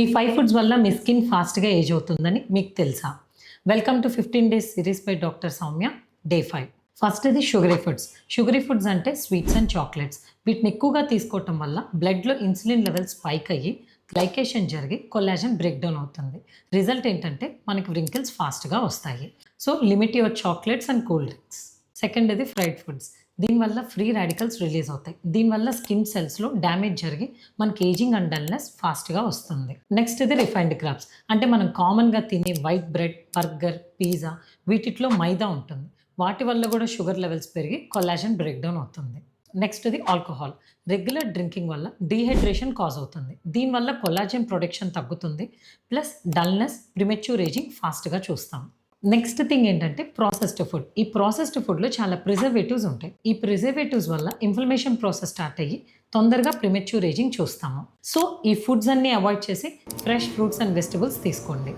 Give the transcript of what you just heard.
ఈ 5 ఫుడ్స్ వల్ల మీ స్కిన్ ఫాస్ట్‌గా ఏజ్ అవుతుందని మీకు తెలుసా? Welcome to 15 days series by doctor Soumya day 5. ఫస్ట్‌ది షుగరీ ఫుడ్స్. షుగరీ ఫుడ్స్ అంటే స్వీట్స్ అండ్ చాక్లెట్స్. వీటిని ఎక్కువగా తీసుకోవటం వల్ల బ్లడ్‌లో ఇన్సులిన్ లెవెల్స్ స్పైక్ అయ్యి గ్లైకేషన్ జరిగి కొల్లాజన్ బ్రేక్ డౌన్ అవుతుంది. రిజల్ట్ ఏంటంటే మనకి వ్రింకిల్స్ ఫాస్ట్‌గా వస్తాయి. So limit your chocolates and cool drinks. సెకండ్‌ది ఫ్రైడ్ ఫుడ్స్. దీనివల్ల ఫ్రీ రాడికల్స్ రిలీజ్ అవుతాయి. దీనివల్ల స్కిన్ సెల్స్‌లో డ్యామేజ్ జరిగి మనకి ఏజింగ్ అండ్ డల్‌నెస్ ఫాస్ట్‌గా వస్తుంది. నెక్స్ట్ ఇది రిఫైన్డ్ క్రాబ్స్. అంటే మనం కామన్‌గా తినే వైట్ బ్రెడ్, బర్గర్, పిజ్జా వీటిట్లో మైదా ఉంటుంది. వాటి వల్ల కూడా షుగర్ లెవెల్స్ పెరిగి కొల్లాజన్ బ్రేక్ డౌన్ అవుతుంది. నెక్స్ట్ ఇది ఆల్కహాల్. రెగ్యులర్ డ్రింకింగ్ వల్ల డీహైడ్రేషన్ కాజ్ అవుతుంది. దీనివల్ల కొల్లాజన్ ప్రొడక్షన్ తగ్గుతుంది. ప్లస్ డల్‌నెస్, ప్రిమెచ్యూర్ ఏజింగ్ ఫాస్ట్‌గా చూస్తాం. నెక్స్ట్ థింగ్ ఏంటంటే ప్రాసెస్డ్ ఫుడ్. ఈ ప్రాసెస్డ్ ఫుడ్‌లో చాలా ప్రిజర్వేటివ్స్ ఉంటాయి. ఈ ప్రిజర్వేటివ్స్ వల్ల ఇన్‌ఫ్లమేషన్ ప్రాసెస్ స్టార్ట్ అయ్యి తొందరగా ప్రిమెచ్యూర్ ఏజింగ్ చూస్తాము. సో ఈ ఫుడ్స్ అన్నీ అవాయిడ్ చేసి ఫ్రెష్ ఫ్రూట్స్ అండ్ వెజిటబుల్స్ తీసుకోండి.